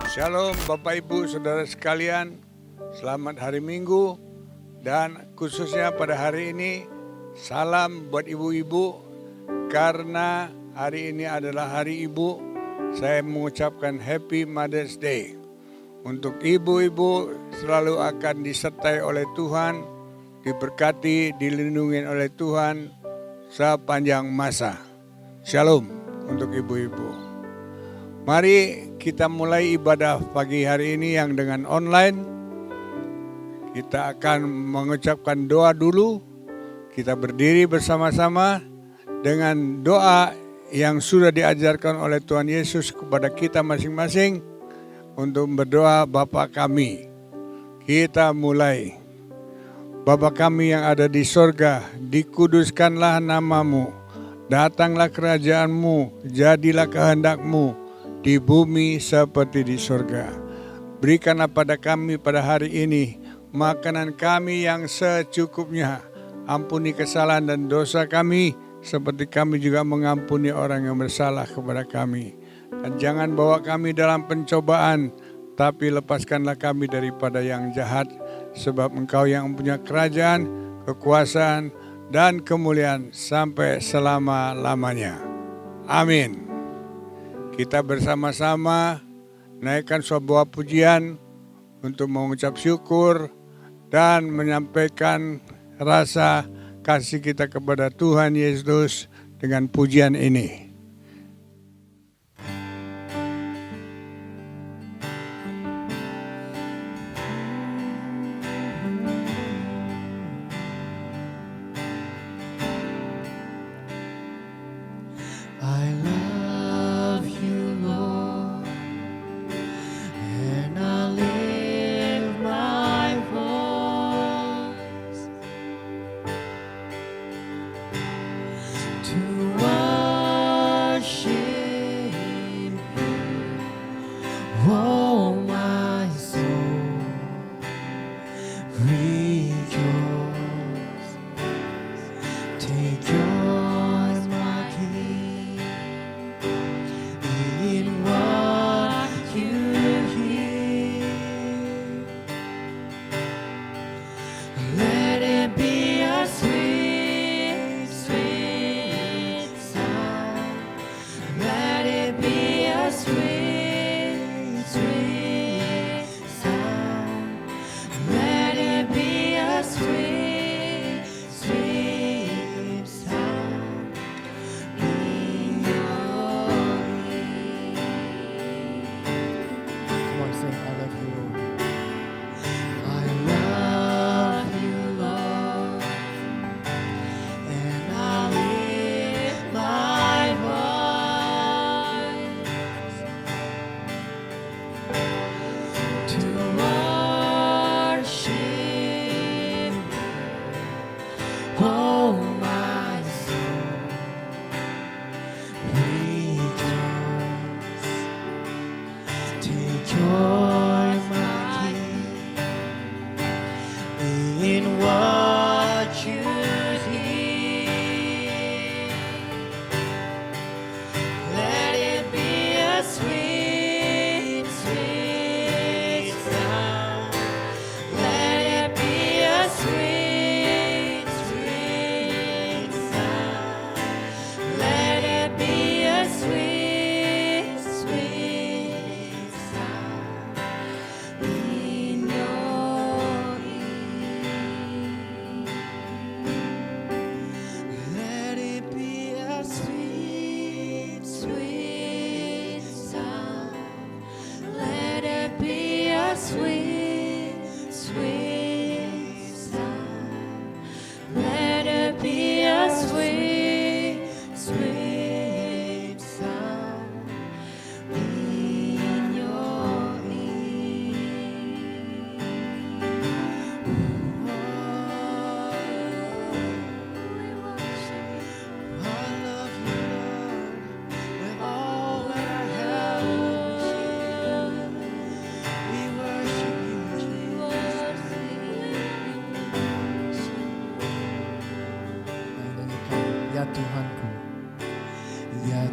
Shalom Bapak Ibu Saudara sekalian, selamat hari Minggu dan khususnya pada hari ini salam buat ibu-ibu karena hari ini adalah hari ibu. Saya mengucapkan Happy Mother's Day. Untuk ibu-ibu selalu akan disertai oleh Tuhan, diberkati, dilindungi oleh Tuhan sepanjang masa. Shalom untuk ibu-ibu. Mari kita mulai ibadah pagi hari ini yang dengan online. Kita akan mengucapkan doa dulu. Kita berdiri bersama-sama dengan doa yang sudah diajarkan oleh Tuhan Yesus kepada kita masing-masing untuk berdoa Bapa kami. Kita mulai. Bapa kami yang ada di sorga, dikuduskanlah namamu. Datanglah kerajaanmu, jadilah kehendakmu di bumi seperti di sorga. Berikanlah pada kami pada hari ini makanan kami yang secukupnya. Ampuni kesalahan dan dosa kami seperti kami juga mengampuni orang yang bersalah kepada kami. Dan jangan bawa kami dalam pencobaan, tapi lepaskanlah kami daripada yang jahat. Sebab Engkau yang mempunyai kerajaan, kekuasaan, dan kemuliaan sampai selama-lamanya. Amin. Kita bersama-sama naikkan sebuah pujian untuk mengucap syukur dan menyampaikan rasa kasih kita kepada Tuhan Yesus dengan pujian ini.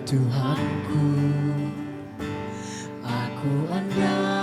Tuhanku, aku andalkan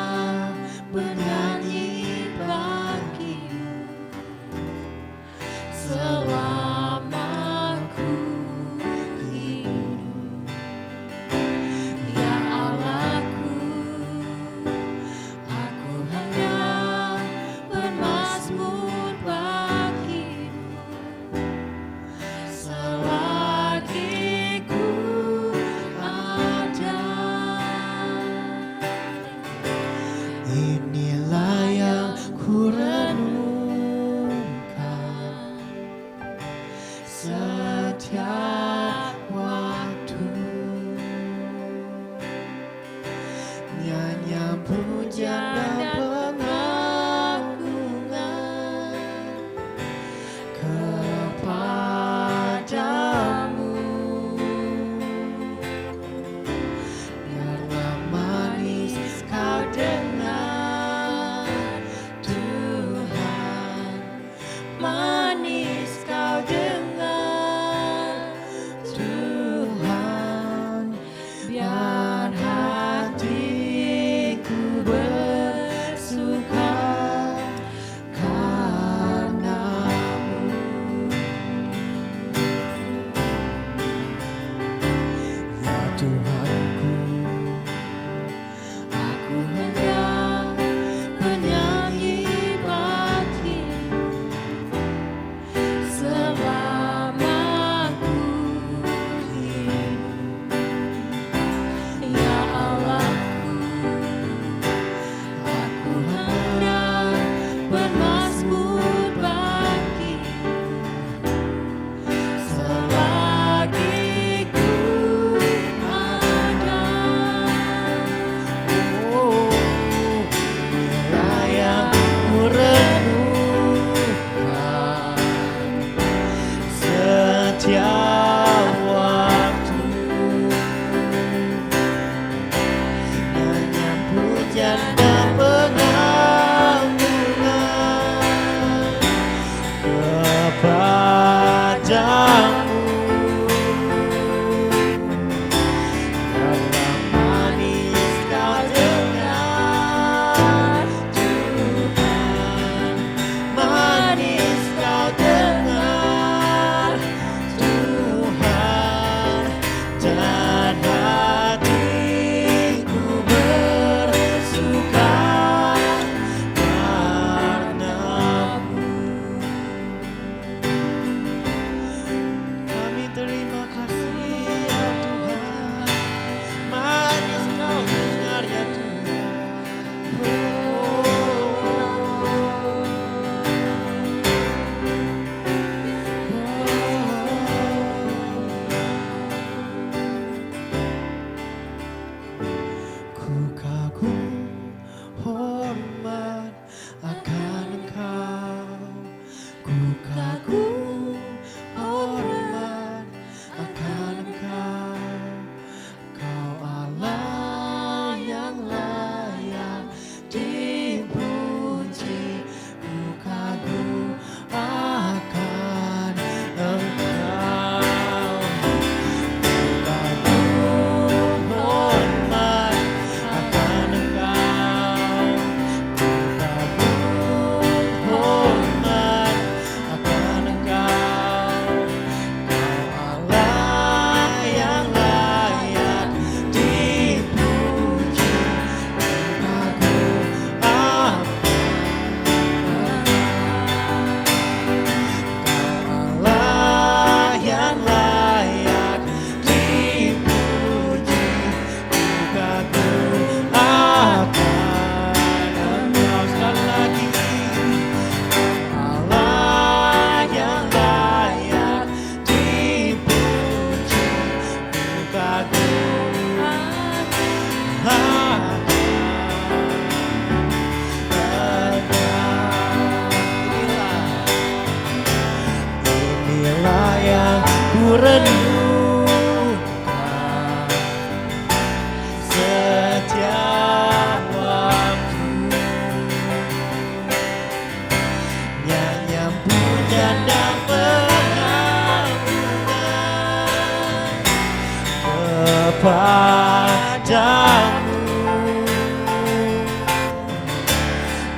kepadamu.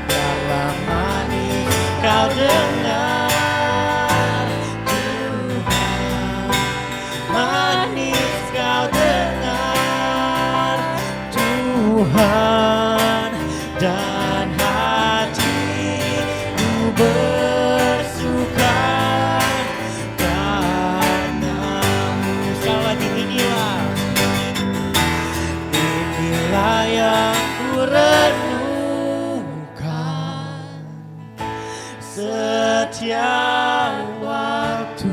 Biarlah manis kau dengar Tuhan, manis kau dengar Tuhan, dan hatiku bersuka karenamu. Sekali lagi inilah yang ku renungkan setiap waktu,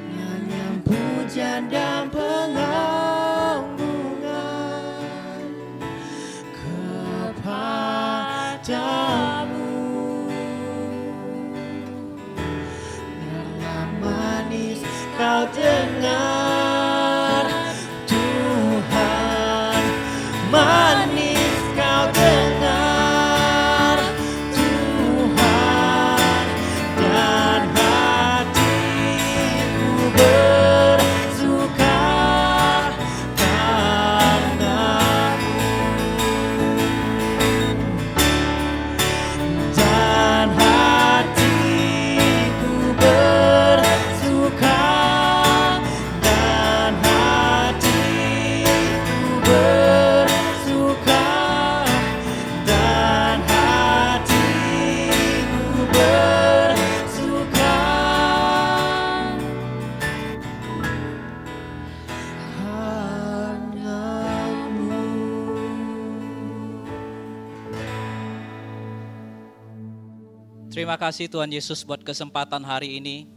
nyanyian pujian dan pengagungan kepadamu. Biarlah manis kau dengar Tuhan, manis kau dengar Tuhan, dan hatiku bersuka karenamu, dan hatiku bersuka, dan hatiku bersuka, dan hatiku bersuka karenamu. Terima kasih Tuhan Yesus buat kesempatan hari ini,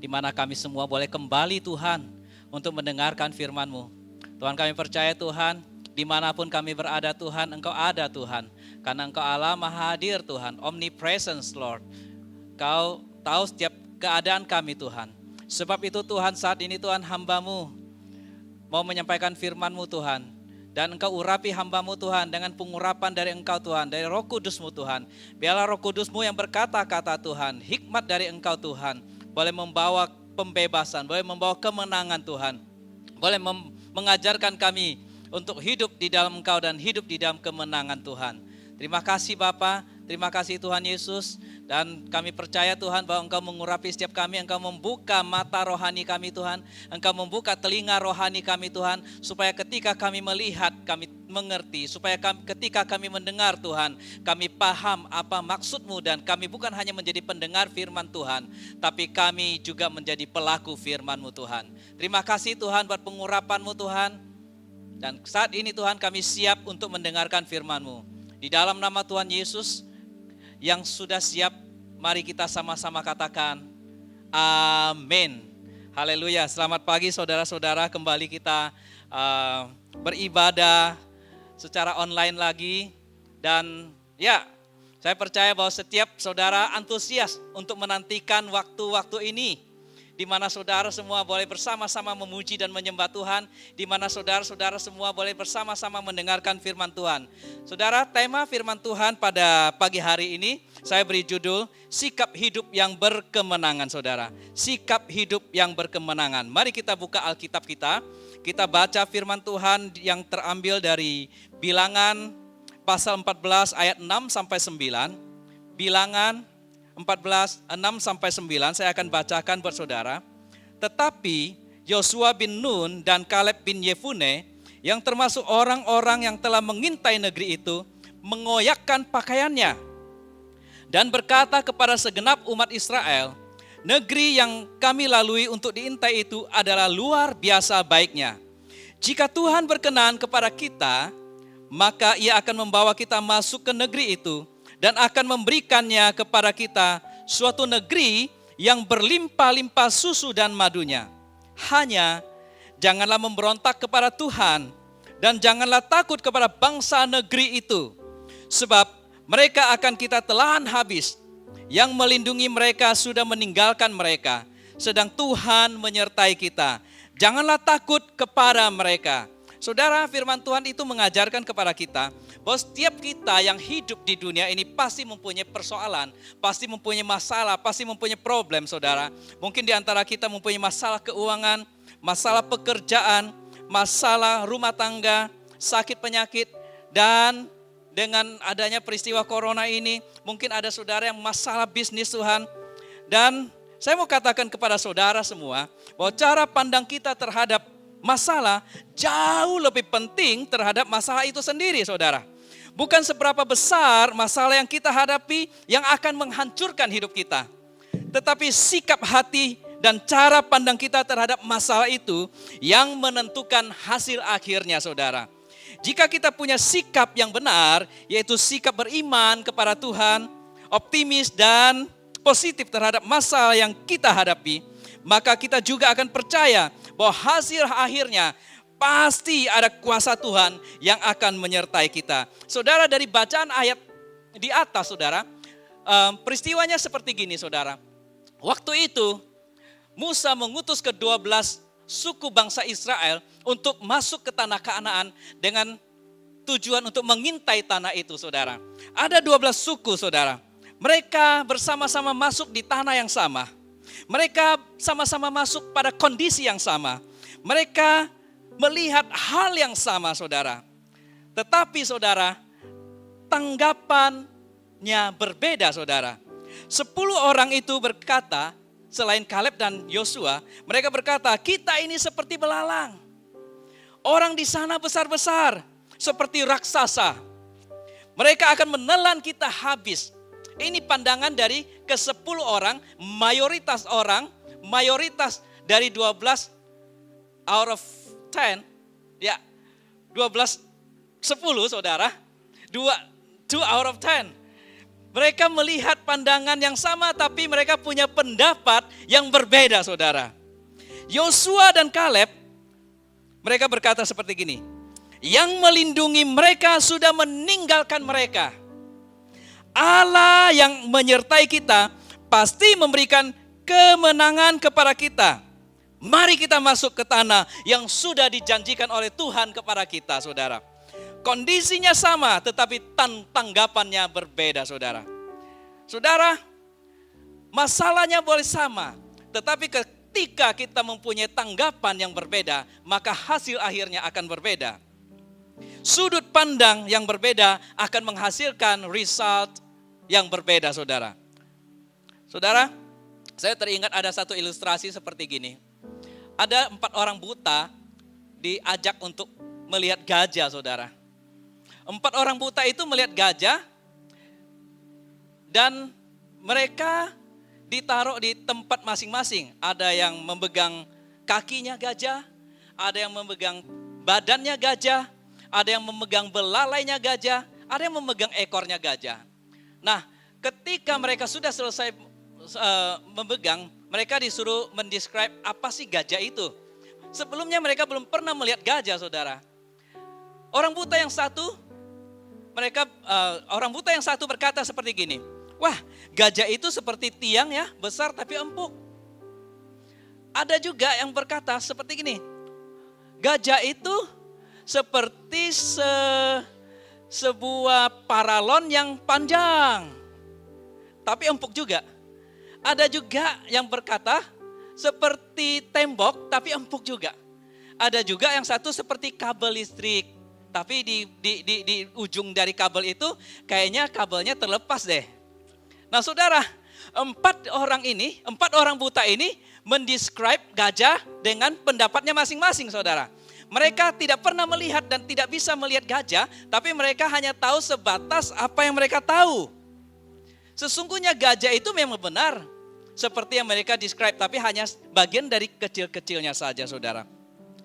di mana kami semua boleh kembali Tuhan untuk mendengarkan firman-Mu. Tuhan, kami percaya Tuhan, dimanapun kami berada Tuhan, Engkau ada Tuhan. Karena Engkau Allah Maha Hadir Tuhan, omnipresence Lord. Kau tahu setiap keadaan kami Tuhan. Sebab itu Tuhan, saat ini Tuhan, hamba-Mu mau menyampaikan firman-Mu Tuhan. Dan Engkau urapi hamba-Mu Tuhan dengan pengurapan dari Engkau Tuhan, dari Roh Kudus-Mu Tuhan. Biarlah Roh Kudus-Mu yang berkata-kata Tuhan, hikmat dari Engkau Tuhan, boleh membawa pembebasan, boleh membawa kemenangan Tuhan. Boleh mengajarkan kami untuk hidup di dalam Engkau dan hidup di dalam kemenangan Tuhan. Terima kasih Bapa, terima kasih Tuhan Yesus. Dan kami percaya Tuhan bahwa Engkau mengurapi setiap kami, Engkau membuka mata rohani kami Tuhan, Engkau membuka telinga rohani kami Tuhan, supaya ketika kami melihat, kami mengerti, supaya ketika kami mendengar Tuhan, kami paham apa maksud-Mu, dan kami bukan hanya menjadi pendengar firman Tuhan, tapi kami juga menjadi pelaku firman-Mu Tuhan. Terima kasih Tuhan buat pengurapan-Mu Tuhan, dan saat ini Tuhan kami siap untuk mendengarkan firman-Mu. Di dalam nama Tuhan Yesus, yang sudah siap, mari kita sama-sama katakan amin. Haleluya. Selamat pagi saudara-saudara, kembali kita beribadah secara online lagi. Dan ya, saya percaya bahwa setiap saudara antusias untuk menantikan waktu-waktu ini, di mana saudara semua boleh bersama-sama memuji dan menyembah Tuhan, di mana saudara-saudara semua boleh bersama-sama mendengarkan firman Tuhan. Saudara, tema firman Tuhan pada pagi hari ini saya beri judul Sikap Hidup yang Berkemenangan, saudara. Sikap hidup yang berkemenangan. Mari kita buka Alkitab kita. Kita baca firman Tuhan yang terambil dari Bilangan pasal 14 ayat 6 sampai 9. Bilangan 14, 6 sampai 9, saya akan bacakan buat saudara. Tetapi Yosua bin Nun dan Kaleb bin Yefune, yang termasuk orang-orang yang telah mengintai negeri itu, mengoyakkan pakaiannya dan berkata kepada segenap umat Israel, negeri yang kami lalui untuk diintai itu adalah luar biasa baiknya. Jika Tuhan berkenan kepada kita, maka Ia akan membawa kita masuk ke negeri itu, dan akan memberikannya kepada kita suatu negeri yang berlimpah-limpah susu dan madunya. Hanya janganlah memberontak kepada Tuhan, dan janganlah takut kepada bangsa negeri itu, sebab mereka akan kita telan habis. Yang melindungi mereka sudah meninggalkan mereka, sedang Tuhan menyertai kita. Janganlah takut kepada mereka. Saudara, firman Tuhan itu mengajarkan kepada kita bahwa setiap kita yang hidup di dunia ini pasti mempunyai persoalan, pasti mempunyai masalah, pasti mempunyai problem, saudara. Mungkin di antara kita mempunyai masalah keuangan, masalah pekerjaan, masalah rumah tangga, sakit penyakit, dan dengan adanya peristiwa corona ini, mungkin ada saudara yang masalah bisnis Tuhan. Dan saya mau katakan kepada saudara semua, bahwa cara pandang kita terhadap masalah jauh lebih penting terhadap masalah itu sendiri, saudara. Bukan seberapa besar masalah yang kita hadapi yang akan menghancurkan hidup kita. Tetapi sikap hati dan cara pandang kita terhadap masalah itu yang menentukan hasil akhirnya, saudara. Jika kita punya sikap yang benar, yaitu sikap beriman kepada Tuhan, optimis dan positif terhadap masalah yang kita hadapi, maka kita juga akan percaya bahwa hasil akhirnya pasti ada kuasa Tuhan yang akan menyertai kita. Saudara, dari bacaan ayat di atas, saudara, peristiwanya seperti gini, saudara. Waktu itu Musa mengutus ke-12 suku bangsa Israel untuk masuk ke tanah Kanaan dengan tujuan untuk mengintai tanah itu, saudara. Ada 12 suku, saudara. Mereka bersama-sama masuk di tanah yang sama. Mereka sama-sama masuk pada kondisi yang sama. Mereka melihat hal yang sama, saudara. Tetapi, saudara, tanggapannya berbeda, saudara. 10 orang itu berkata, selain Kaleb dan Yosua, mereka berkata, kita ini seperti belalang. Orang di sana besar-besar, seperti raksasa. Mereka akan menelan kita habis. Ini pandangan dari ke-10 orang, mayoritas dari 12 out of 10, ya 12, 10 saudara, 2 out of 10. Mereka melihat pandangan yang sama tapi mereka punya pendapat yang berbeda, saudara. Yosua dan Kaleb, mereka berkata seperti gini, yang melindungi mereka sudah meninggalkan mereka. Allah yang menyertai kita pasti memberikan kemenangan kepada kita. Mari kita masuk ke tanah yang sudah dijanjikan oleh Tuhan kepada kita, saudara. Kondisinya sama, tetapi tanggapannya berbeda, saudara. Saudara, masalahnya boleh sama, tetapi ketika kita mempunyai tanggapan yang berbeda, maka hasil akhirnya akan berbeda. Sudut pandang yang berbeda akan menghasilkan result yang berbeda, saudara. Saudara, saya teringat ada satu ilustrasi seperti gini. Ada 4 orang buta diajak untuk melihat gajah, saudara. 4 orang buta itu melihat gajah dan mereka ditaruh di tempat masing-masing. Ada yang memegang kakinya gajah, ada yang memegang badannya gajah, ada yang memegang belalainya gajah, ada yang memegang ekornya gajah. Nah, ketika mereka sudah selesai memegang, mereka disuruh mendescribe apa sih gajah itu. Sebelumnya mereka belum pernah melihat gajah, saudara. Orang buta yang satu berkata seperti gini, wah, gajah itu seperti tiang ya, besar tapi empuk. Ada juga yang berkata seperti gini, gajah itu seperti sebuah paralon yang panjang, tapi empuk juga. Ada juga yang berkata seperti tembok tapi empuk juga. Ada juga yang satu seperti kabel listrik, tapi di ujung dari kabel itu kayaknya kabelnya terlepas deh. Nah, saudara, 4 orang buta ini mendescribe gajah dengan pendapatnya masing-masing, saudara. Mereka tidak pernah melihat dan tidak bisa melihat gajah, tapi mereka hanya tahu sebatas apa yang mereka tahu. Sesungguhnya gajah itu memang benar seperti yang mereka describe, tapi hanya bagian dari kecil-kecilnya saja, saudara.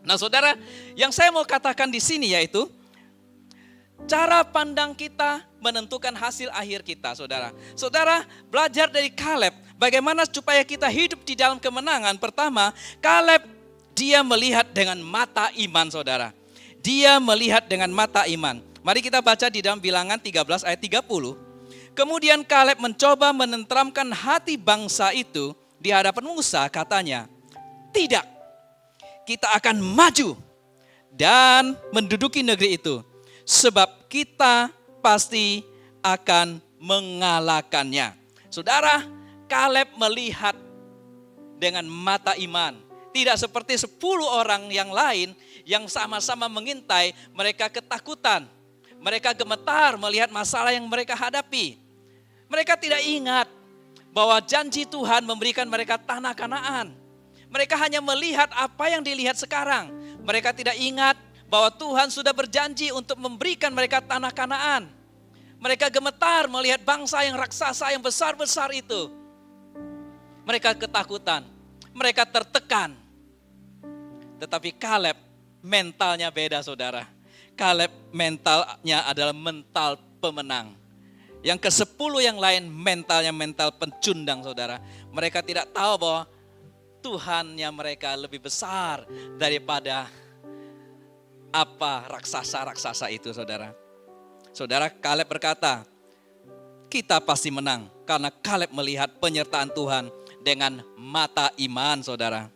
Nah, saudara, yang saya mau katakan di sini yaitu cara pandang kita menentukan hasil akhir kita, saudara. Saudara, belajar dari Kaleb bagaimana supaya kita hidup di dalam kemenangan. Pertama, Kaleb dia melihat dengan mata iman, saudara. Dia melihat dengan mata iman. Mari kita baca di dalam Bilangan 13 ayat 30. Kemudian Kaleb mencoba menenteramkan hati bangsa itu di hadapan Musa, katanya, tidak, kita akan maju dan menduduki negeri itu, sebab kita pasti akan mengalahkannya. Saudara, Kaleb melihat dengan mata iman. Tidak seperti 10 orang yang lain yang sama-sama mengintai, mereka ketakutan. Mereka gemetar melihat masalah yang mereka hadapi. Mereka tidak ingat bahwa janji Tuhan memberikan mereka tanah Kanaan. Mereka hanya melihat apa yang dilihat sekarang. Mereka tidak ingat bahwa Tuhan sudah berjanji untuk memberikan mereka tanah Kanaan. Mereka gemetar melihat bangsa yang raksasa yang besar-besar itu. Mereka ketakutan, mereka tertekan. Tetapi Kaleb mentalnya beda, saudara. Kaleb mentalnya adalah mental pemenang. Yang ke-10 yang lain mentalnya mental pencundang, saudara. Mereka tidak tahu bahwa Tuhannya mereka lebih besar daripada apa raksasa-raksasa itu, saudara. Saudara, Kaleb berkata, kita pasti menang karena Kaleb melihat penyertaan Tuhan dengan mata iman, saudara.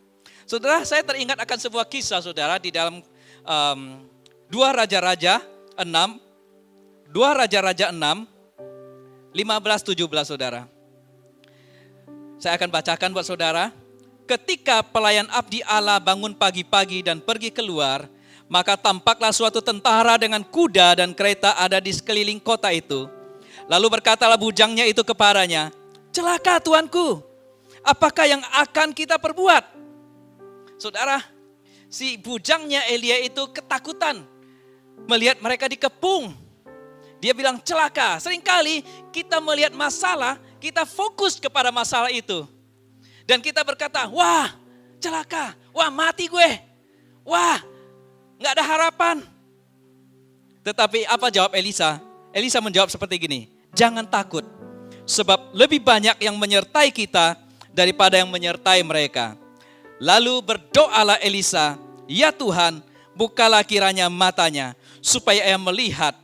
Saudara, saya teringat akan sebuah kisah, saudara, di dalam 2 Raja-Raja 6, 2 Raja-Raja 6, 15-17, saudara. Saya akan bacakan buat saudara. Ketika pelayan abdi Allah bangun pagi-pagi dan pergi keluar, maka tampaklah suatu tentara dengan kuda dan kereta ada di sekeliling kota itu. Lalu berkatalah bujangnya itu kepadanya, celaka tuanku, apakah yang akan kita perbuat? Saudara, si bujangnya Elia itu ketakutan melihat mereka dikepung. Dia bilang celaka. Seringkali kita melihat masalah, kita fokus kepada masalah itu. Dan kita berkata, wah celaka, wah mati gue, wah gak ada harapan. Tetapi apa jawab Elisa? Elisa menjawab seperti gini, jangan takut, sebab lebih banyak yang menyertai kita daripada yang menyertai mereka. Lalu berdoalah Elisa, ya Tuhan, bukalah kiranya matanya, supaya ia melihat.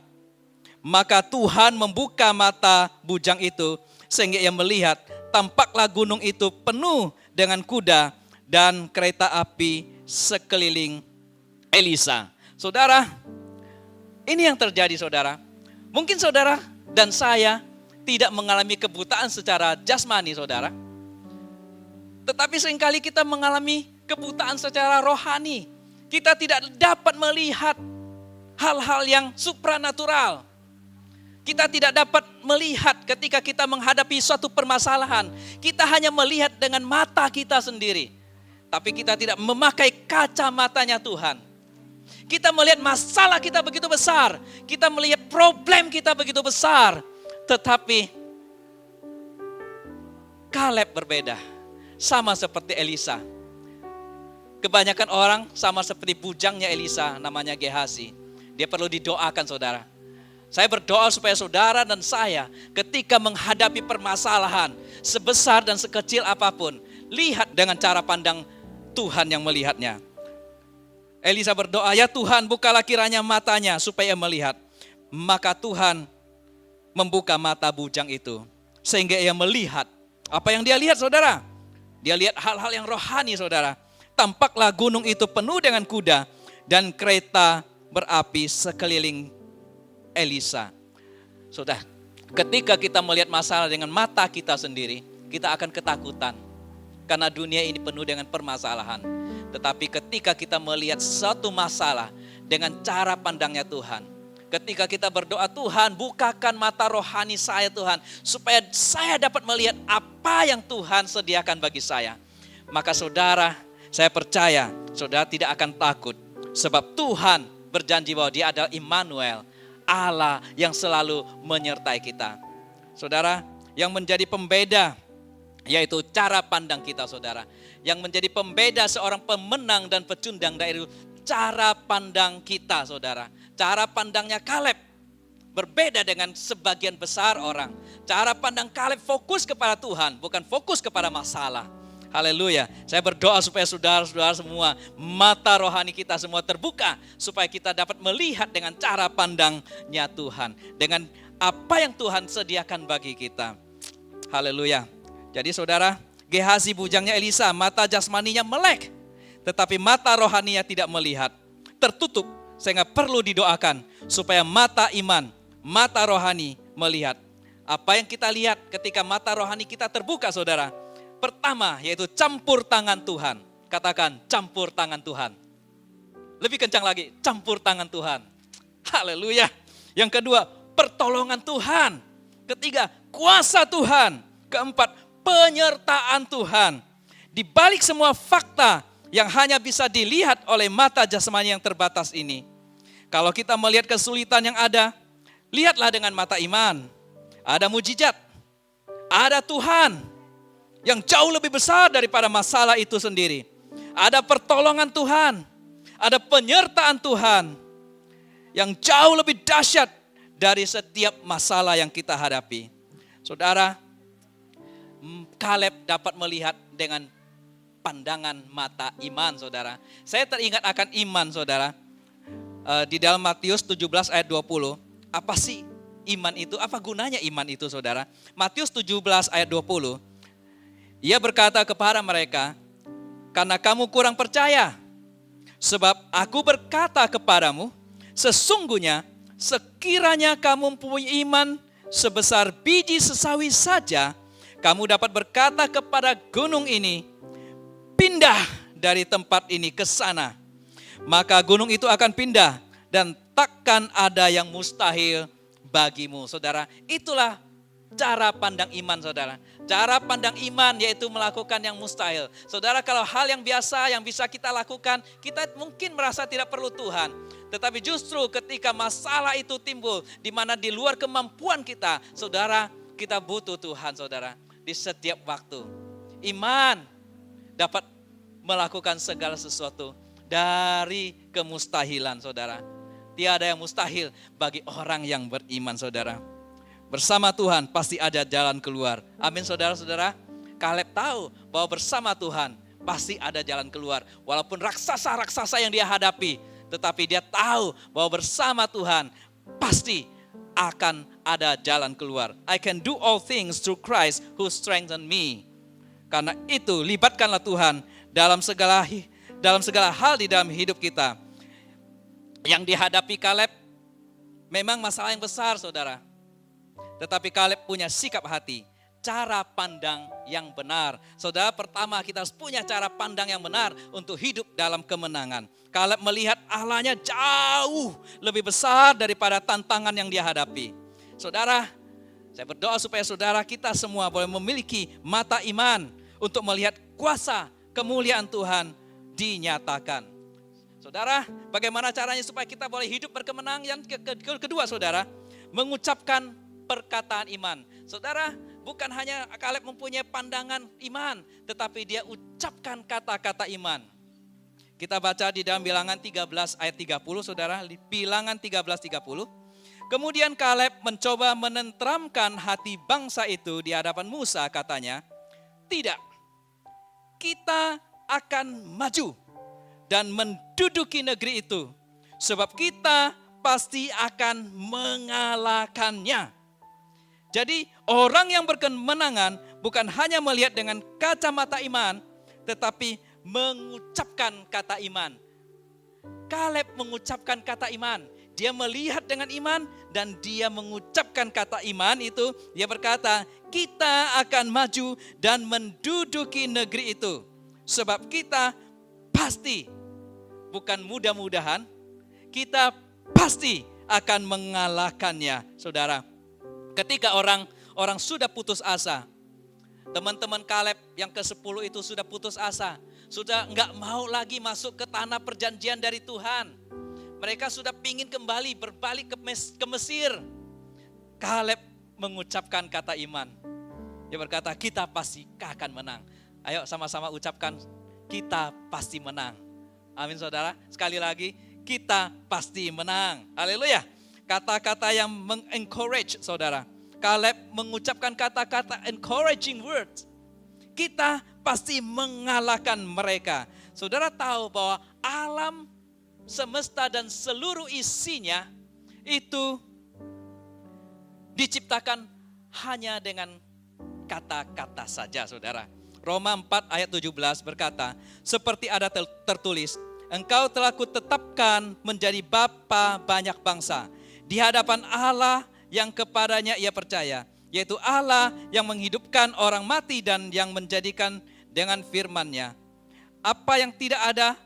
Maka Tuhan membuka mata bujang itu, sehingga ia melihat, tampaklah gunung itu penuh dengan kuda dan kereta api sekeliling Elisa. Saudara, ini yang terjadi, saudara. Mungkin saudara dan saya tidak mengalami kebutaan secara jasmani, saudara. Tetapi seringkali kita mengalami kebutaan secara rohani. Kita tidak dapat melihat hal-hal yang supranatural. Kita tidak dapat melihat ketika kita menghadapi suatu permasalahan. Kita hanya melihat dengan mata kita sendiri. Tapi kita tidak memakai kacamatanya Tuhan. Kita melihat masalah kita begitu besar. Kita melihat problem kita begitu besar. Tetapi Kaleb berbeda. Sama seperti Elisa. Kebanyakan orang sama seperti bujangnya Elisa, namanya Gehazi. Dia perlu didoakan, saudara. Saya berdoa supaya saudara dan saya ketika menghadapi permasalahan sebesar dan sekecil apapun, lihat dengan cara pandang Tuhan yang melihatnya. Elisa berdoa, ya Tuhan bukalah kiranya matanya supaya melihat. Maka Tuhan membuka mata bujang itu sehingga ia melihat. Apa yang dia lihat, saudara? Dia lihat hal-hal yang rohani, saudara. Tampaklah gunung itu penuh dengan kuda dan kereta berapi sekeliling Elisa. Saudara, ketika kita melihat masalah dengan mata kita sendiri, kita akan ketakutan. Karena dunia ini penuh dengan permasalahan. Tetapi ketika kita melihat satu masalah dengan cara pandangnya Tuhan. Ketika kita berdoa, Tuhan bukakan mata rohani saya Tuhan. Supaya saya dapat melihat apa yang Tuhan sediakan bagi saya. Maka saudara, saya percaya saudara tidak akan takut. Sebab Tuhan berjanji bahwa dia adalah Immanuel. Allah yang selalu menyertai kita. Saudara, yang menjadi pembeda yaitu cara pandang kita, saudara. Yang menjadi pembeda seorang pemenang dan pecundang dari cara pandang kita, saudara. Cara pandangnya Kaleb berbeda dengan sebagian besar orang. Cara pandang Kaleb fokus kepada Tuhan, bukan fokus kepada masalah. Haleluya. Saya berdoa supaya saudara-saudara semua, mata rohani kita semua terbuka. Supaya kita dapat melihat dengan cara pandangnya Tuhan. Dengan apa yang Tuhan sediakan bagi kita. Haleluya. Jadi saudara, Gehazi bujangnya Elisa, mata jasmaninya melek. Tetapi mata rohaninya tidak melihat. Tertutup, sehingga perlu didoakan. Supaya mata iman, mata rohani melihat. Apa yang kita lihat ketika mata rohani kita terbuka, saudara? Pertama, yaitu campur tangan Tuhan. Katakan, campur tangan Tuhan. Lebih kencang lagi, campur tangan Tuhan. Haleluya. Yang kedua, pertolongan Tuhan. Ketiga, kuasa Tuhan. Keempat, penyertaan Tuhan. Di balik semua fakta yang hanya bisa dilihat oleh mata jasmani yang terbatas ini, kalau kita melihat kesulitan yang ada, lihatlah dengan mata iman. Ada mujizat, ada Tuhan yang jauh lebih besar daripada masalah itu sendiri. Ada pertolongan Tuhan, ada penyertaan Tuhan yang jauh lebih dahsyat dari setiap masalah yang kita hadapi. Saudara, Kaleb dapat melihat dengan pandangan mata iman, saudara. Saya teringat akan iman, saudara. Di dalam Matius 17 ayat 20, apa sih iman itu? Apa gunanya iman itu, saudara? Matius 17 ayat 20, ia berkata kepada mereka, karena kamu kurang percaya, sebab aku berkata kepadamu, sesungguhnya sekiranya kamu mempunyai iman sebesar biji sesawi saja, kamu dapat berkata kepada gunung ini, pindah dari tempat ini ke sana. Maka gunung itu akan pindah dan takkan ada yang mustahil bagimu. Saudara, itulah cara pandang iman, saudara. Cara pandang iman yaitu melakukan yang mustahil. Saudara, kalau hal yang biasa yang bisa kita lakukan, kita mungkin merasa tidak perlu Tuhan. Tetapi justru ketika masalah itu timbul, di mana di luar kemampuan kita, saudara, kita butuh Tuhan, saudara. Di setiap waktu, iman dapat melakukan segala sesuatu dari kemustahilan, saudara. Tiada yang mustahil bagi orang yang beriman, saudara. Bersama Tuhan pasti ada jalan keluar. Amin, saudara-saudara. Kaleb tahu bahwa bersama Tuhan pasti ada jalan keluar. Walaupun raksasa-raksasa yang dia hadapi, tetapi dia tahu bahwa bersama Tuhan pasti akan ada jalan keluar. I can do all things through Christ who strengthen me. Karena itu libatkanlah Tuhan dalam segala hal di dalam hidup kita. Yang dihadapi Kaleb memang masalah yang besar, saudara. Tetapi Kaleb punya sikap hati, cara pandang yang benar. Saudara, pertama kita harus punya cara pandang yang benar untuk hidup dalam kemenangan. Kaleb melihat Allahnya jauh lebih besar daripada tantangan yang dia hadapi. Saudara, saya berdoa supaya saudara kita semua boleh memiliki mata iman untuk melihat kuasa kemuliaan Tuhan dinyatakan. Saudara, bagaimana caranya supaya kita boleh hidup berkemenangan? Yang kedua, saudara, mengucapkan perkataan iman. Saudara, bukan hanya Kaleb mempunyai pandangan iman, tetapi dia ucapkan kata-kata iman. Kita baca di dalam Bilangan 13 ayat 30, saudara. Bilangan 13:30. Kemudian Kaleb mencoba menenteramkan hati bangsa itu di hadapan Musa, katanya, tidak, kita akan maju dan menduduki negeri itu, sebab kita pasti akan mengalahkannya. Jadi orang yang berkemenangan bukan hanya melihat dengan kacamata iman, tetapi mengucapkan kata iman. Kaleb mengucapkan kata iman. Dia melihat dengan iman dan dia mengucapkan kata iman itu. Dia berkata, kita akan maju dan menduduki negeri itu. Sebab kita pasti, bukan mudah-mudahan, kita pasti akan mengalahkannya, saudara. Ketika orang sudah putus asa, teman-teman Kaleb yang ke-10 itu sudah putus asa, sudah enggak mau lagi masuk ke tanah perjanjian dari Tuhan. Mereka sudah pingin kembali berbalik ke Mesir. Kaleb mengucapkan kata iman. Dia berkata, kita pasti akan menang. Ayo sama-sama ucapkan, kita pasti menang. Amin, saudara. Sekali lagi, kita pasti menang. Haleluya. Kata-kata yang mengencourage, saudara. Kaleb mengucapkan kata-kata encouraging words. Kita pasti mengalahkan mereka. Saudara tahu bahwa alam semesta dan seluruh isinya itu diciptakan hanya dengan kata-kata saja, saudara. Roma 4 ayat 17 berkata, seperti ada tertulis, engkau telah kutetapkan menjadi bapa banyak bangsa di hadapan Allah yang kepadanya ia percaya, yaitu Allah yang menghidupkan orang mati dan yang menjadikan dengan firman-Nya. Apa yang tidak ada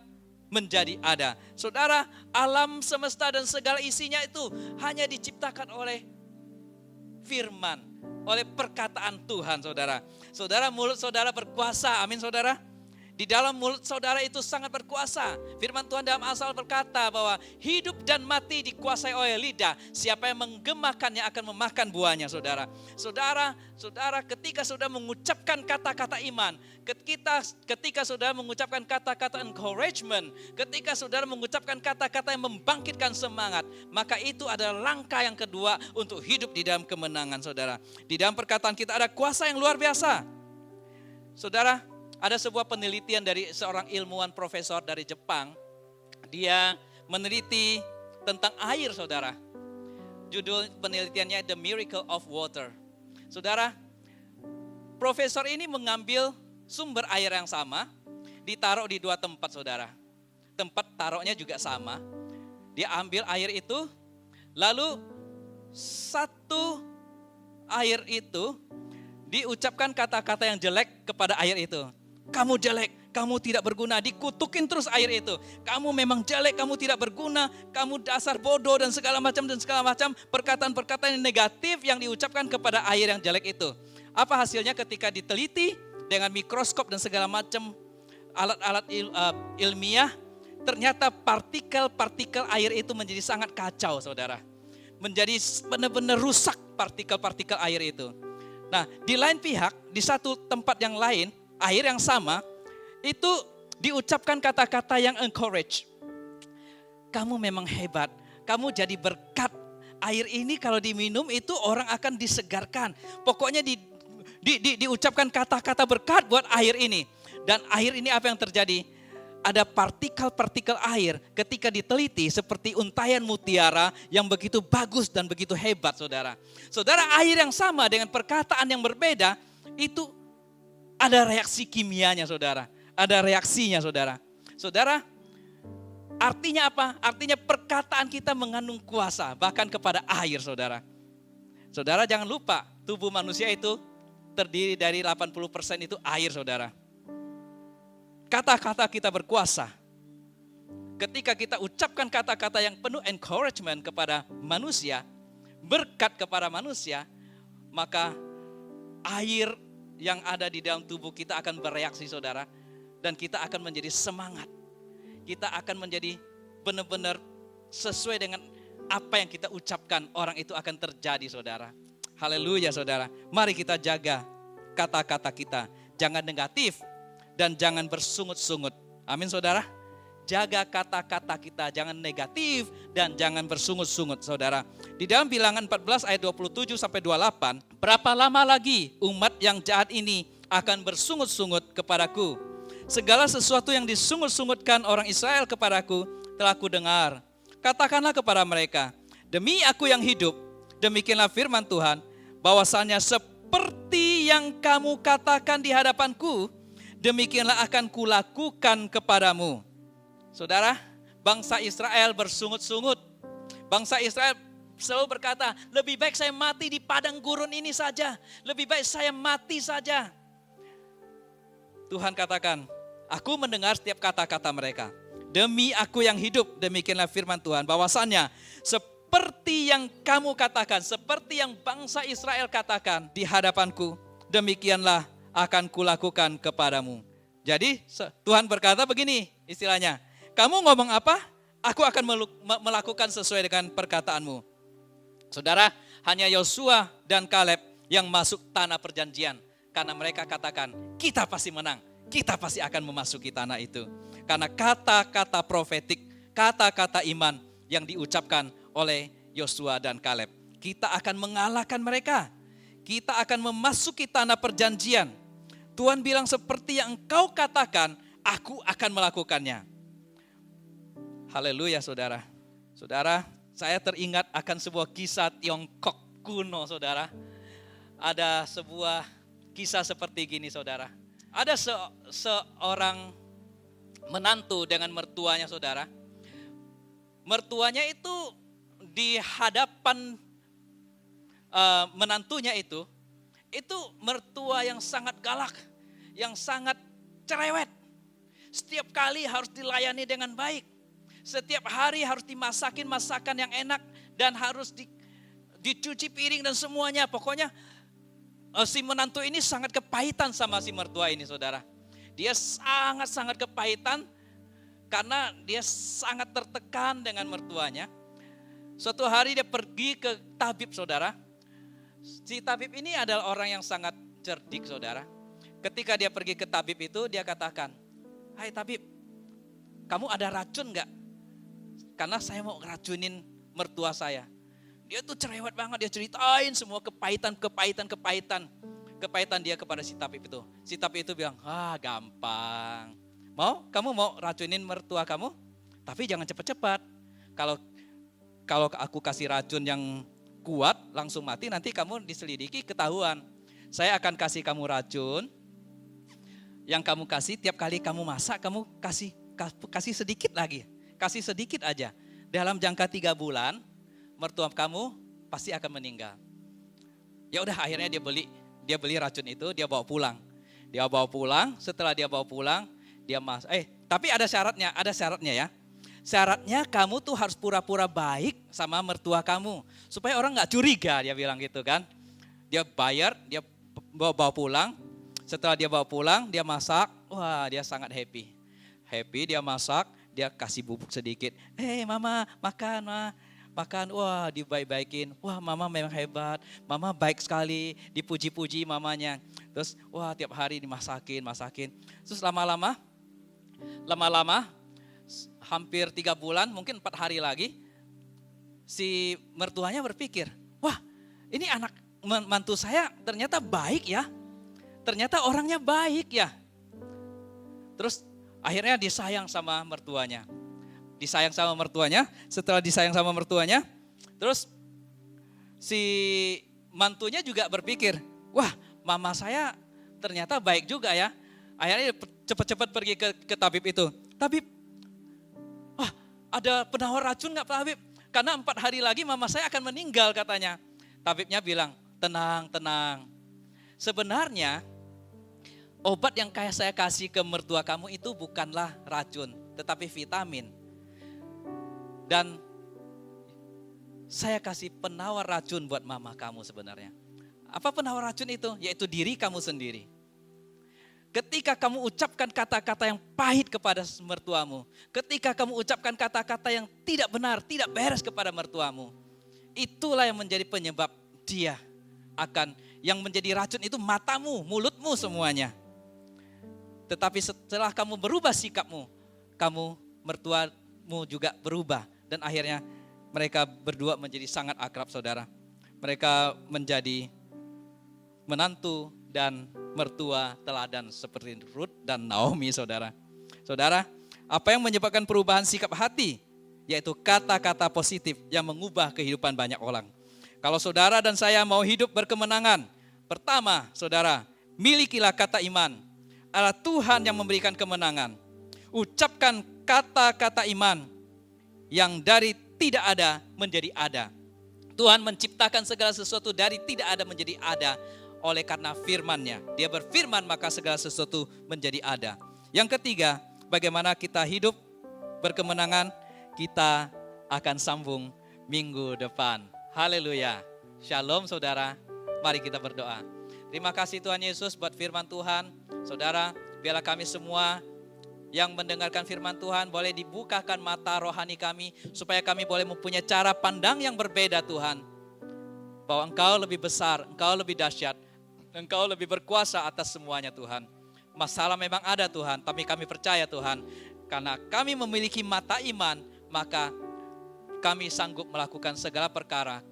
menjadi ada. Saudara, alam semesta dan segala isinya itu hanya diciptakan oleh firman, oleh perkataan Tuhan, saudara. Saudara, mulut saudara berkuasa, amin saudara. Di dalam mulut saudara itu sangat berkuasa. Firman Tuhan dalam Amsal berkata bahwa hidup dan mati dikuasai oleh lidah. Siapa yang menggemakannya akan memakan buahnya, saudara. Saudara, ketika saudara mengucapkan kata-kata iman, ketika saudara mengucapkan kata-kata encouragement, ketika saudara mengucapkan kata-kata yang membangkitkan semangat, maka itu adalah langkah yang kedua untuk hidup di dalam kemenangan, saudara. Di dalam perkataan kita ada kuasa yang luar biasa. Saudara, ada sebuah penelitian dari seorang ilmuwan profesor dari Jepang. Dia meneliti tentang air, saudara. Judul penelitiannya The Miracle of Water. Saudara, profesor ini mengambil sumber air yang sama, ditaruh di dua tempat, saudara. Tempat taruhnya juga sama. Dia ambil air itu, lalu satu air itu diucapkan kata-kata yang jelek kepada air itu. Kamu jelek, kamu tidak berguna, dikutukin terus air itu. Kamu memang jelek, kamu tidak berguna, kamu dasar bodoh dan segala macam perkataan-perkataan yang negatif yang diucapkan kepada air yang jelek itu. Apa hasilnya ketika diteliti dengan mikroskop dan segala macam alat-alat ilmiah, ternyata partikel-partikel air itu menjadi sangat kacau, saudara. Menjadi benar-benar rusak partikel-partikel air itu. Nah, di lain pihak, di satu tempat yang lain, air yang sama, itu diucapkan kata-kata yang encourage. Kamu memang hebat, kamu jadi berkat. Air ini kalau diminum itu orang akan disegarkan. Pokoknya diucapkan kata-kata berkat buat air ini. Dan air ini apa yang terjadi? Ada partikel-partikel air ketika diteliti seperti untaian mutiara yang begitu bagus dan begitu hebat, saudara. Saudara, air yang sama dengan perkataan yang berbeda, itu ada reaksi kimianya, saudara. Ada reaksinya, saudara. Saudara, artinya apa? Artinya perkataan kita mengandung kuasa, bahkan kepada air, saudara. Saudara jangan lupa, tubuh manusia itu terdiri dari 80% itu air, saudara. Kata-kata kita berkuasa. Ketika kita ucapkan kata-kata yang penuh encouragement kepada manusia, berkat kepada manusia, maka air yang ada di dalam tubuh kita akan bereaksi, saudara. Dan kita akan menjadi semangat. Kita akan menjadi benar-benar sesuai dengan apa yang kita ucapkan, orang itu akan terjadi, saudara. Haleluya, saudara. Mari kita jaga kata-kata kita. Jangan negatif dan jangan bersungut-sungut. Amin, saudara. Jaga kata-kata kita, jangan negatif dan jangan bersungut-sungut, saudara. Di dalam Bilangan 14 ayat 27 sampai 28, berapa lama lagi umat yang jahat ini akan bersungut-sungut kepadaku? Segala sesuatu yang disungut-sungutkan orang Israel kepadaku telah ku dengar. Katakanlah kepada mereka, demi aku yang hidup, demikianlah firman Tuhan, bahwasannya seperti yang kamu katakan di hadapanku, demikianlah akan kulakukan kepadamu. Saudara, bangsa Israel bersungut-sungut. Bangsa Israel selalu berkata, lebih baik saya mati di padang gurun ini saja. Lebih baik saya mati saja. Tuhan katakan, aku mendengar setiap kata-kata mereka. Demi aku yang hidup, demikianlah firman Tuhan. Bahwasannya, seperti yang kamu katakan, seperti yang bangsa Israel katakan di hadapanku, demikianlah akan kulakukan kepadamu. Jadi Tuhan berkata begini istilahnya, kamu ngomong apa? Aku akan melakukan sesuai dengan perkataanmu. Saudara, hanya Yosua dan Kaleb yang masuk tanah perjanjian. Karena mereka katakan, kita pasti menang. Kita pasti akan memasuki tanah itu. Karena kata-kata profetik, kata-kata iman yang diucapkan oleh Yosua dan Kaleb. Kita akan mengalahkan mereka. Kita akan memasuki tanah perjanjian. Tuhan bilang seperti yang engkau katakan, aku akan melakukannya. Haleluya, saudara. Saudara, saya teringat akan sebuah kisah Tiongkok kuno, saudara. Ada sebuah kisah seperti gini, saudara. Ada seorang menantu dengan mertuanya, saudara. Mertuanya itu di hadapan menantunya itu mertua yang sangat galak, yang sangat cerewet. Setiap kali harus dilayani dengan baik. Setiap hari harus dimasakin masakan yang enak dan harus dicuci piring dan semuanya. Pokoknya si menantu ini sangat kepahitan sama si mertua ini, saudara. Dia sangat-sangat kepahitan karena dia sangat tertekan dengan mertuanya. Suatu hari dia pergi ke tabib, saudara. Si tabib ini adalah orang yang sangat cerdik, saudara. Ketika dia pergi ke tabib itu, dia katakan, "Hai tabib, kamu ada racun enggak? Karena saya mau ngeracunin mertua saya." Dia tuh cerewet banget, dia ceritain semua kepahitan dia kepada si tabib itu. Si tabib itu bilang, gampang. Kamu mau racunin mertua kamu? Tapi jangan cepat-cepat. Kalau aku kasih racun yang kuat, langsung mati, nanti kamu diselidiki, ketahuan. Saya akan kasih kamu racun, yang kamu kasih tiap kali kamu masak, kamu kasih sedikit lagi. Kasih sedikit aja. Dalam jangka 3 bulan, mertua kamu pasti akan meninggal. Ya udah, akhirnya dia beli racun itu, dia bawa pulang. Setelah dia bawa pulang, dia tapi ada syaratnya ya. Syaratnya kamu tuh harus pura-pura baik sama mertua kamu. Supaya orang gak curiga, dia bilang gitu kan. Dia bayar, dia bawa pulang. Setelah dia bawa pulang, dia masak. Wah, dia sangat happy. Dia masak, dia kasih bubuk sedikit. Mama, makan. Wah, dibaik-baikin. Wah, mama memang hebat. Mama baik sekali, dipuji-puji mamanya. Terus, wah, tiap hari dimasakin. Terus lama-lama, hampir 3 bulan, mungkin 4 hari lagi, si mertuanya berpikir, wah, ini anak mantu saya ternyata baik ya. Ternyata orangnya baik ya. Terus akhirnya disayang sama mertuanya. Setelah disayang sama mertuanya, terus si mantunya juga berpikir, wah, mama saya ternyata baik juga ya. Akhirnya cepat-cepat pergi ke tabib itu. Tabib, ada penawar racun gak Pak Habib? Karena 4 hari lagi mama saya akan meninggal katanya. Tabibnya bilang, tenang. Sebenarnya obat yang saya kasih ke mertua kamu itu bukanlah racun, tetapi vitamin. Dan saya kasih penawar racun buat mama kamu sebenarnya. Apa penawar racun itu? Yaitu diri kamu sendiri. Ketika kamu ucapkan kata-kata yang pahit kepada mertuamu, ketika kamu ucapkan kata-kata yang tidak benar, tidak beres kepada mertuamu, itulah yang menjadi penyebab dia yang menjadi racun itu matamu, mulutmu semuanya. Tetapi setelah kamu berubah sikapmu, mertuamu juga berubah. Dan akhirnya mereka berdua menjadi sangat akrab, saudara. Mereka menjadi menantu dan mertua teladan seperti Ruth dan Naomi, saudara. Saudara, apa yang menyebabkan perubahan sikap hati? Yaitu kata-kata positif yang mengubah kehidupan banyak orang. Kalau saudara dan saya mau hidup berkemenangan, pertama, saudara, milikilah kata iman. Allah Tuhan yang memberikan kemenangan. Ucapkan kata-kata iman yang dari tidak ada menjadi ada. Tuhan menciptakan segala sesuatu dari tidak ada menjadi ada. Oleh karena firman-Nya, Dia berfirman maka segala sesuatu menjadi ada. Yang ketiga, bagaimana kita hidup berkemenangan, kita akan sambung minggu depan. Haleluya. Shalom saudara, mari kita berdoa. Terima kasih Tuhan Yesus buat firman Tuhan. Saudara, biarlah kami semua yang mendengarkan firman Tuhan boleh dibukakan mata rohani kami, supaya kami boleh mempunyai cara pandang yang berbeda Tuhan. Bahwa Engkau lebih besar, Engkau lebih dahsyat, Engkau lebih berkuasa atas semuanya Tuhan. Masalah memang ada Tuhan, tapi kami percaya Tuhan, karena kami memiliki mata iman, maka kami sanggup melakukan segala perkara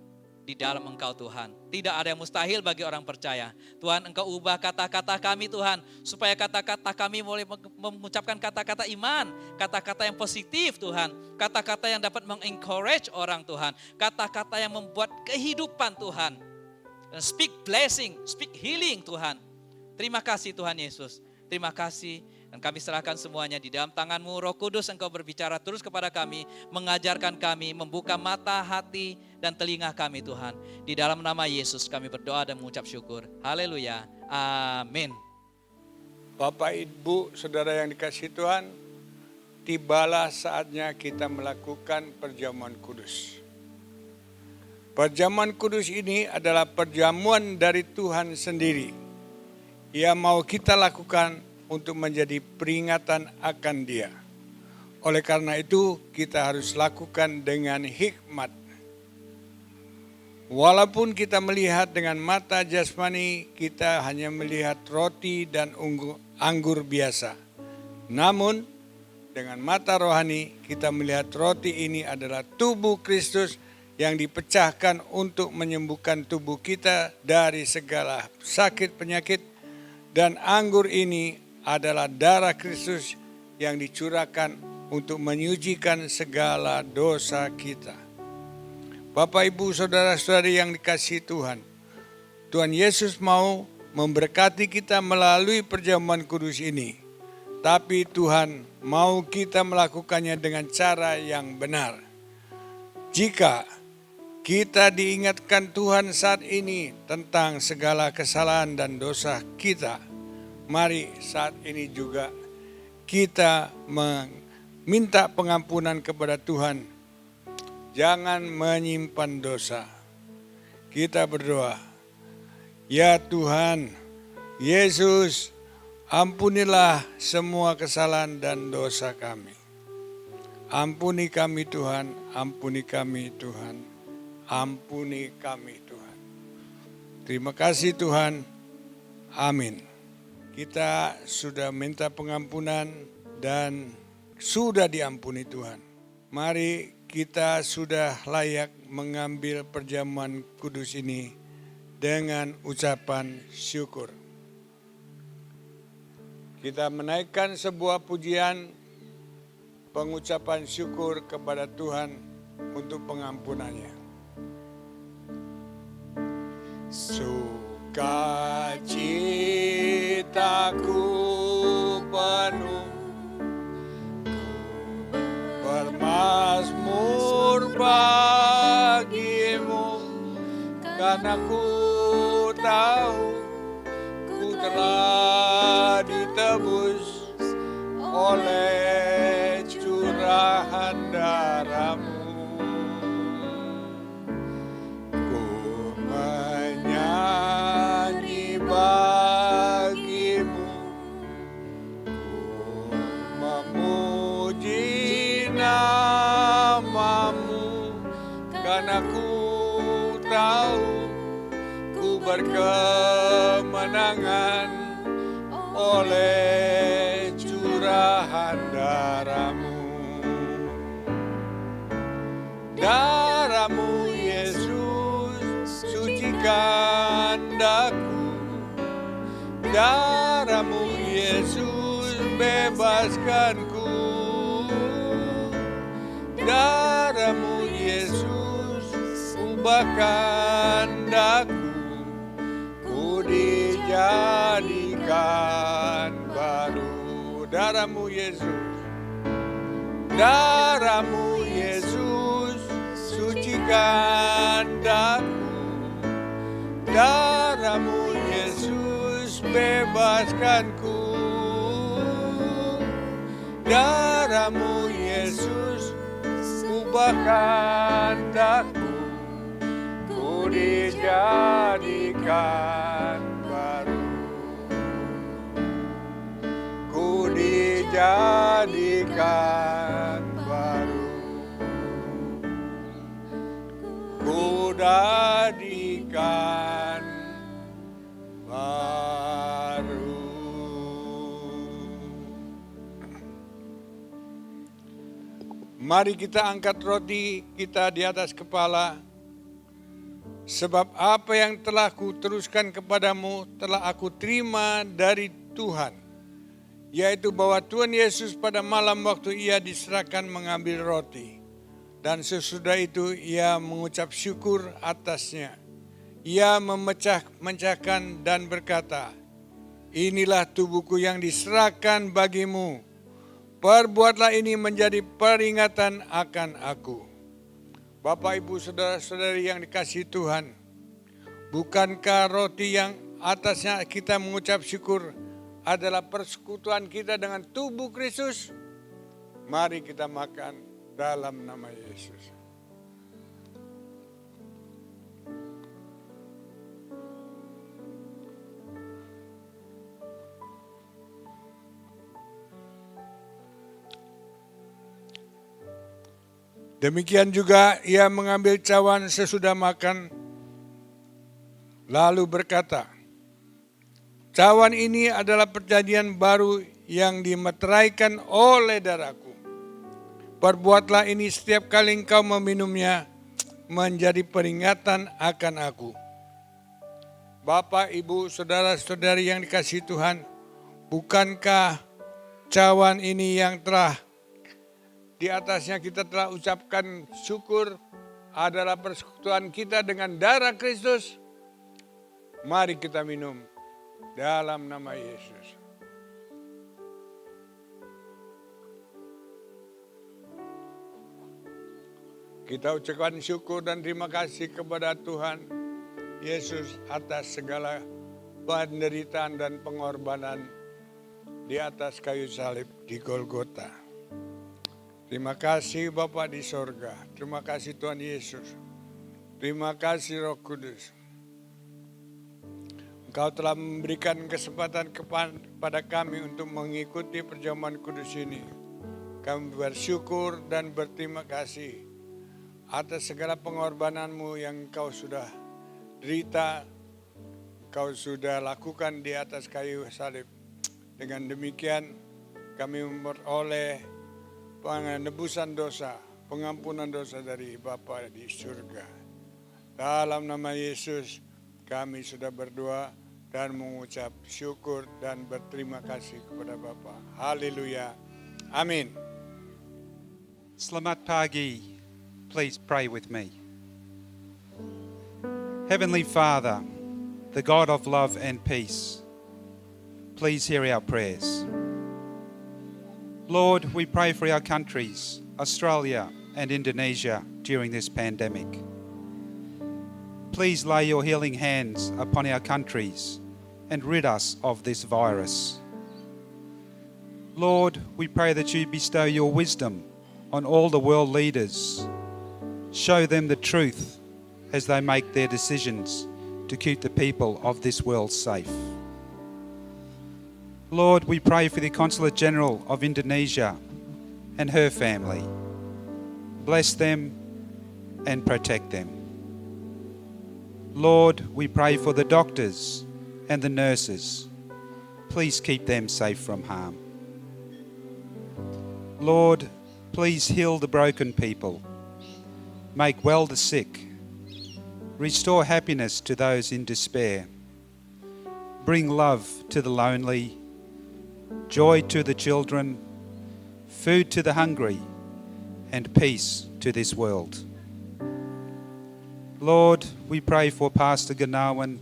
di dalam Engkau Tuhan. Tidak ada yang mustahil bagi orang percaya. Tuhan, Engkau ubah kata-kata kami Tuhan, supaya kata-kata kami boleh mengucapkan kata-kata iman, kata-kata yang positif Tuhan, kata-kata yang dapat mengencourage orang Tuhan, kata-kata yang membuat kehidupan Tuhan. Speak blessing, speak healing Tuhan. Terima kasih Tuhan Yesus. Terima kasih. Dan kami serahkan semuanya di dalam tangan-Mu. Roh Kudus, Engkau berbicara terus kepada kami, mengajarkan kami, membuka mata, hati, dan telinga kami Tuhan. Di dalam nama Yesus kami berdoa dan mengucap syukur. Haleluya. Amin. Bapak, Ibu, Saudara yang dikasihi Tuhan, tibalah saatnya kita melakukan perjamuan kudus. Perjamuan kudus ini adalah perjamuan dari Tuhan sendiri. Ia mau kita lakukan untuk menjadi peringatan akan Dia. Oleh karena itu, kita harus lakukan dengan hikmat. Walaupun kita melihat dengan mata jasmani, kita hanya melihat roti dan anggur biasa. Namun, dengan mata rohani, kita melihat roti ini adalah tubuh Kristus yang dipecahkan untuk menyembuhkan tubuh kita dari segala sakit penyakit. Dan anggur ini adalah darah Kristus yang dicurahkan untuk menyucikan segala dosa kita. Bapak, Ibu, Saudara-saudari yang dikasihi Tuhan, Tuhan Yesus mau memberkati kita melalui perjamuan kudus ini. Tapi Tuhan mau kita melakukannya dengan cara yang benar. Jika kita diingatkan Tuhan saat ini tentang segala kesalahan dan dosa kita, mari saat ini juga kita meminta pengampunan kepada Tuhan. Jangan menyimpan dosa. Kita berdoa, ya Tuhan Yesus, ampunilah semua kesalahan dan dosa kami. Ampuni kami Tuhan, ampuni kami Tuhan, ampuni kami Tuhan. Terima kasih Tuhan, amin. Kita sudah minta pengampunan dan sudah diampuni Tuhan. Mari kita sudah layak mengambil perjamuan kudus ini dengan ucapan syukur. Kita menaikkan sebuah pujian pengucapan syukur kepada Tuhan untuk pengampunannya. Sukacitaku penuh, bermazmur bagimu, karena ku tahu ku telah ditebus oleh curahan darah-Mu. Ku menyanyi bagimu, ku memuji nama-Mu, karena ku tahu ku berkemenangan oleh curahan darah-Mu. Darah-Mu Yesus sucikan daku, darah-Mu Yesus bebaskanku, darah-Mu Yesus ubahkan daku, ku dijadikan baru. Darah-Mu Yesus, darah-Mu Yesus sucikan daku, darah-Mu Yesus bebaskanku, darah-Mu Yesus ubahkan daku, ku dijadikan baru, ku dijadikan baru, ku dijadikan baru. Mari kita angkat roti kita di atas kepala. Sebab apa yang telah kuteruskan kepadamu telah aku terima dari Tuhan. Yaitu bahwa Tuhan Yesus pada malam waktu ia diserahkan mengambil roti. Dan sesudah itu ia mengucap syukur atasnya. Ia memecahkan dan berkata, inilah tubuhku yang diserahkan bagimu. Perbuatlah ini menjadi peringatan akan aku. Bapak, Ibu, Saudara-saudari yang dikasihi Tuhan, bukankah roti yang atasnya kita mengucap syukur adalah persekutuan kita dengan tubuh Kristus. Mari kita makan dalam nama Yesus. Demikian juga ia mengambil cawan sesudah makan, lalu berkata, cawan ini adalah perjanjian baru yang dimeteraikan oleh darahku. Perbuatlah ini setiap kali engkau meminumnya, menjadi peringatan akan aku. Bapak, Ibu, saudara-saudari yang dikasihi Tuhan, bukankah cawan ini yang telah di atasnya kita telah ucapkan syukur adalah persekutuan kita dengan darah Kristus? Mari kita minum dalam nama Yesus. Kita ucapkan syukur dan terima kasih kepada Tuhan Yesus atas segala penderitaan dan pengorbanan di atas kayu salib di Golgota. Terima kasih Bapa di sorga. Terima kasih Tuhan Yesus. Terima kasih Roh Kudus. Engkau telah memberikan kesempatan kepada kami untuk mengikuti perjamuan kudus ini. Kami bersyukur dan berterima kasih atas segala pengorbananmu yang Engkau sudah derita, Engkau sudah lakukan di atas kayu salib. Dengan demikian kami memperoleh penebusan dosa, pengampunan dosa dari Bapa di surga. Dalam nama Yesus kami sudah berdoa dan mengucap syukur dan berterima kasih kepada Bapa. Haleluya. Amin. Selamat pagi. Please pray with me. Heavenly Father, the God of love and peace, please hear our prayers. Lord, we pray for our countries, Australia and Indonesia, during this pandemic. Please lay your healing hands upon our countries and rid us of this virus. Lord, we pray that you bestow your wisdom on all the world leaders. Show them the truth as they make their decisions to keep the people of this world safe. Lord, we pray for the Consulate General of Indonesia and her family. Bless them and protect them. Lord, we pray for the doctors and the nurses. Please keep them safe from harm. Lord, please heal the broken people. Make well the sick. Restore happiness to those in despair. Bring love to the lonely, joy to the children, food to the hungry, and peace to this world. Lord, we pray for Pastor Ganawan,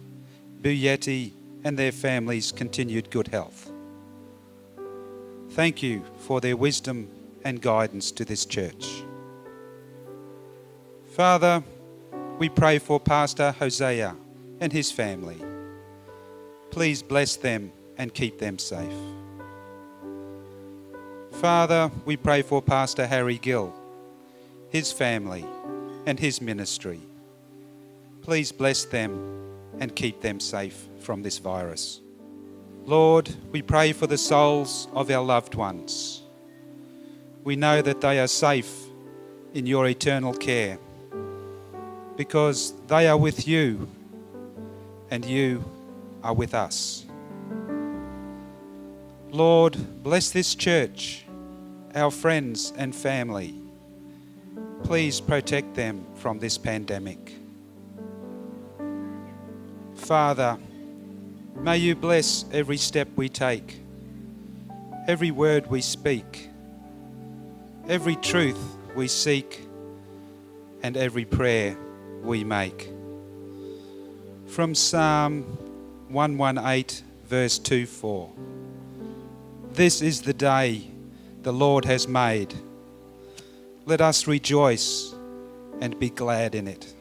Buyeti, and their families' continued good health. Thank you for their wisdom and guidance to this church. Father, we pray for Pastor Hosea and his family. Please bless them and keep them safe. Father, we pray for Pastor Harry Gill, his family, and his ministry. Please bless them and keep them safe from this virus. Lord, we pray for the souls of our loved ones. We know that they are safe in your eternal care because they are with you and you are with us. Lord, bless this church, our friends and family. Please protect them from this pandemic. Father, may you bless every step we take, every word we speak, every truth we seek, and every prayer we make. From Psalm 118, verse 2-4. This is the day the Lord has made. Let us rejoice and be glad in it.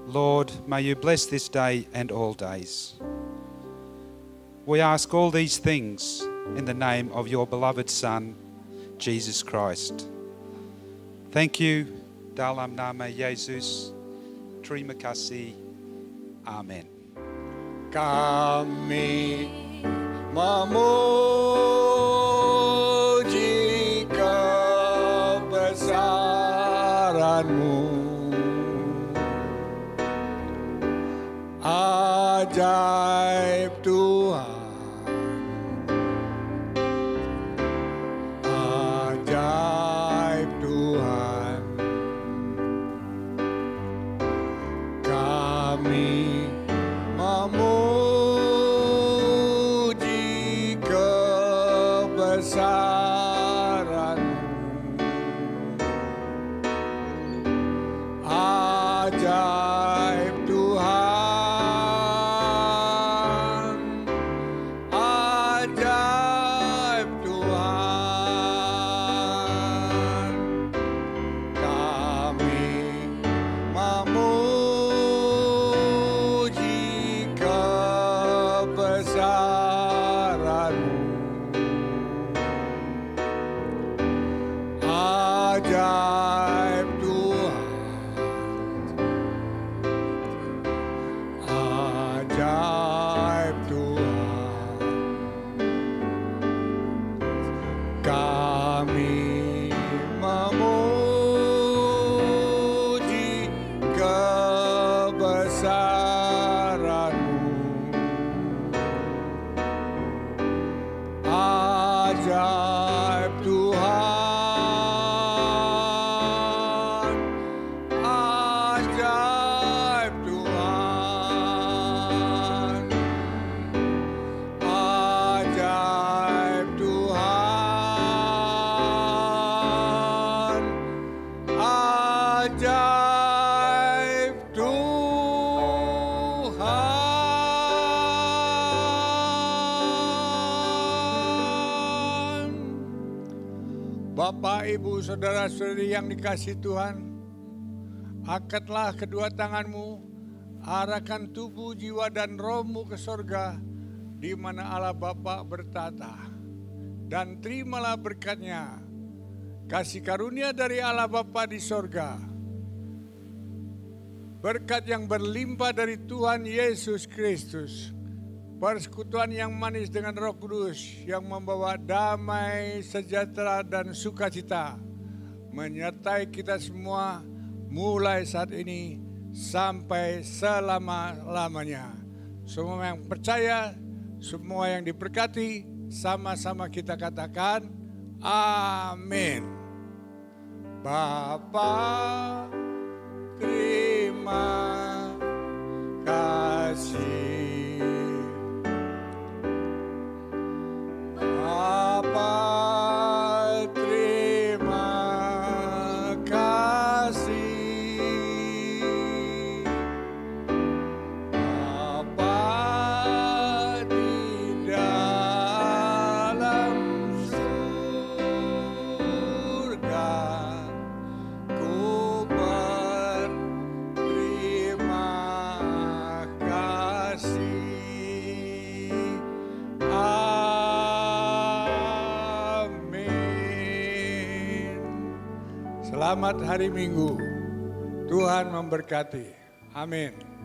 Lord, may you bless this day and all days. We ask all these things in the name of your beloved Son, Jesus Christ. Thank you, dalam nama Yesus. Terima kasih. Amen. Kami memuji kebesaran-Mu, ajaib Tuhan, ajaib Tuhan. Kami memuji kebesaran-Mu, ajaib Tuhan, ajaib Tuhan. Kami memuji kebesaran-Mu, ajaib Tuhan, ajaib Tuhan. Kami memuji kebesaran-Mu, ajaib Tuhan, ajaib Tuhan, ajaib Tuhan, ajaib Tuhan. Bapak, Ibu, Saudara-saudari yang dikasihi Tuhan, angkatlah kedua tanganmu, arahkan tubuh, jiwa, dan rohmu ke sorga, di mana Allah Bapa bertata. Dan terimalah berkat-Nya, kasih karunia dari Allah Bapa di sorga, berkat yang berlimpah dari Tuhan Yesus Kristus, persekutuan yang manis dengan Roh Kudus yang membawa damai, sejahtera, dan sukacita menyertai kita semua mulai saat ini sampai selama-lamanya. Semua yang percaya, semua yang diberkati, sama-sama kita katakan amin. Bapa, terima kasih. Bapa, terima kasih. Bapa di dalam surga, ku berterima kasih. Amin. Selamat hari Minggu. Tuhan memberkati. Amin.